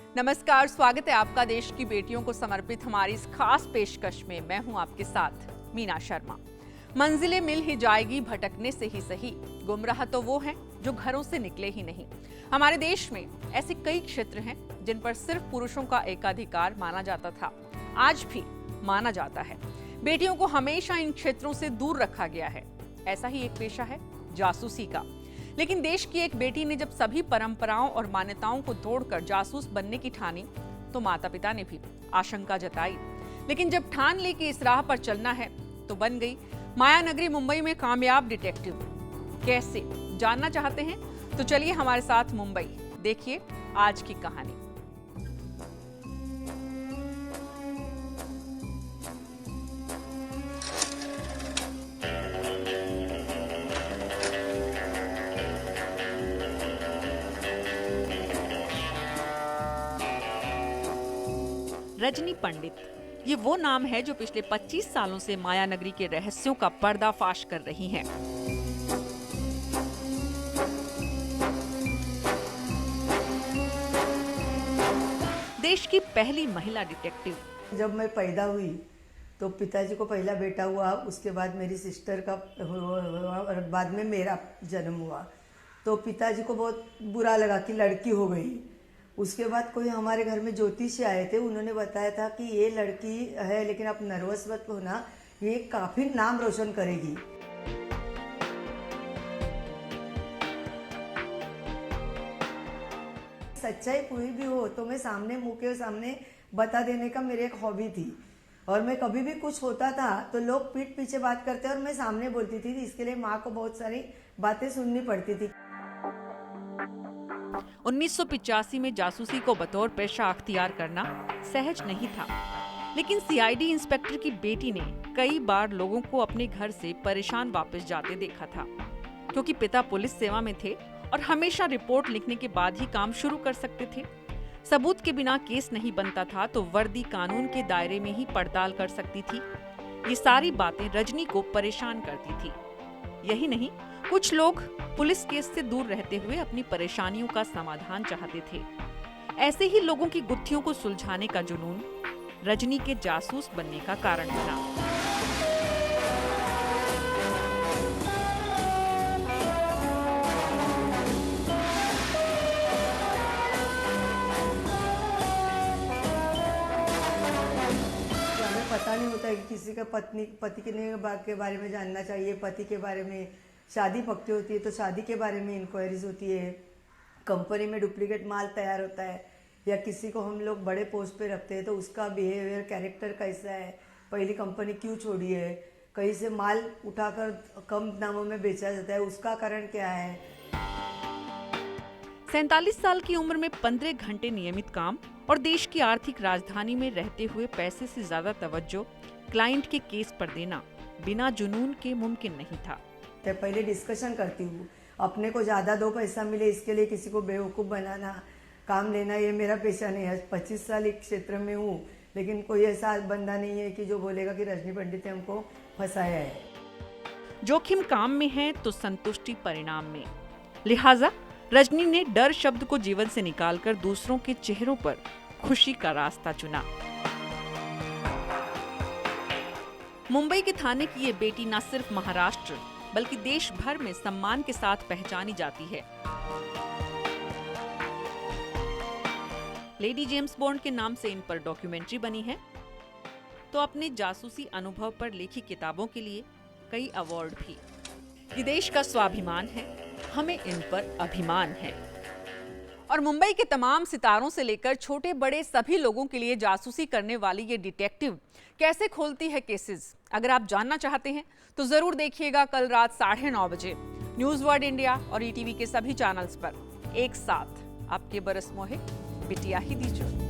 नमस्कार, स्वागत है आपका देश की बेटियों को समर्पित हमारी इस खास पेशकश में। मैं हूं आपके साथ मीना शर्मा। मंजिलें मिल ही जाएगी भटकने से ही सही, गुमराह तो वो हैं जो घरों से निकले ही नहीं। हमारे देश में ऐसे कई क्षेत्र हैं जिन पर सिर्फ पुरुषों का एकाधिकार माना जाता था, आज भी माना जाता है। बेटियों को हमेशा इन क्षेत्रों से दूर रखा गया है। ऐसा ही एक पेशा है जासूसी का। लेकिन देश की एक बेटी ने जब सभी परंपराओं और मान्यताओं को तोड़कर जासूस बनने की ठानी, तो माता पिता ने भी आशंका जताई। लेकिन जब ठान ली कि इस राह पर चलना है, तो बन गई माया नगरी मुंबई में कामयाब डिटेक्टिव। कैसे जानना चाहते हैं? तो चलिए हमारे साथ मुंबई देखिए आज की कहानी। रजनी पंडित, ये वो नाम है जो पिछले 25 सालों से माया नगरी के रहस्यों का पर्दाफाश कर रही हैं। देश की पहली महिला डिटेक्टिव। जब मैं पैदा हुई तो पिताजी को पहला बेटा हुआ, उसके बाद मेरी सिस्टर का हुआ और बाद में मेरा जन्म हुआ। तो पिताजी को बहुत बुरा लगा कि लड़की हो गई। उसके बाद कोई हमारे घर में ज्योतिषी आए थे, उन्होंने बताया था कि ये लड़की है लेकिन आप नर्वस मत होना, ये काफी नाम रोशन करेगी। सच्चाई कोई भी हो तो मैं सामने मुंह के सामने बता देने का मेरी एक हॉबी थी। और मैं कभी भी कुछ होता था तो लोग पीठ पीछे बात करते और मैं सामने बोलती थी। इसके लिए माँ को बहुत सारी बातें सुननी पड़ती थी। 1985 में जासूसी को बतौर पेशा अख्तियार करना सहज नहीं था, लेकिन सीआईडी इंस्पेक्टर की बेटी ने कई बार लोगों को अपने घर से परेशान वापस जाते देखा था, क्योंकि पिता पुलिस सेवा में थे और हमेशा रिपोर्ट लिखने के बाद ही काम शुरू कर सकते थे। सबूत के बिना केस नहीं बनता था तो वर्दी कानून के दायरे में ही पड़ताल कर सकती थी। ये सारी बातें रजनी को परेशान करती थी। यही नहीं, कुछ लोग पुलिस केस से दूर रहते हुए अपनी परेशानियों का समाधान चाहते थे। ऐसे ही लोगों की गुत्थियों को सुलझाने का जुनून रजनी के जासूस बनने का कारण बना। हमें पता नहीं होता है कि किसी का पति के बारे में जानना चाहिए, पति के बारे में। शादी पक्की होती है तो शादी के बारे में इंक्वायरीज होती है। कंपनी में डुप्लीकेट माल तैयार होता है या किसी को हम लोग बड़े पोस्ट पे रखते हैं तो उसका बिहेवियर, कैरेक्टर कैसा है, पहली कंपनी क्यों छोड़ी है, कहीं से माल उठाकर कम दामों में बेचा जाता है, उसका कारण क्या है। 47 साल की उम्र में 15 घंटे नियमित काम और देश की आर्थिक राजधानी में रहते हुए पैसे से ज्यादा तवज्जो क्लाइंट के केस पर देना बिना जुनून के मुमकिन नहीं था। तो पहले डिस्कशन करती हूँ, अपने को ज़्यादा 2 पैसा मिले इसके लिए किसी को बेवकूफ़ बनाना, काम लेना, ये मेरा पेशा नहीं है। 25 साल एक क्षेत्र में हूँ, लेकिन कोई ऐसा बंदा नहीं है कि जो बोलेगा कि रजनी पंडित ने हमको फंसाया है। जोखिम काम में है तो संतुष्टि परिणाम में। लिहाजा रजनी ने डर शब्द को जीवन से निकालकर दूसरों के चेहरों पर खुशी का रास्ता चुना। मुंबई के थाने की ये बेटी न सिर्फ महाराष्ट्र बल्कि देश भर में सम्मान के साथ पहचानी जाती है। लेडी जेम्स बॉन्ड के नाम से इन पर डॉक्यूमेंट्री बनी है, तो अपने जासूसी अनुभव पर लिखी किताबों के लिए कई अवार्ड भी। ये देश का स्वाभिमान है, हमें इन पर अभिमान है। और मुंबई के तमाम सितारों से लेकर छोटे बड़े सभी लोगों के लिए जासूसी करने वाली ये डिटेक्टिव कैसे खोलती है केसेस, अगर आप जानना चाहते हैं तो जरूर देखिएगा कल रात 9:30 बजे न्यूज वर्ल्ड इंडिया और ईटीवी के सभी चैनल्स पर। एक साथ आपके बरस मोहे बिटिया ही दीजिए।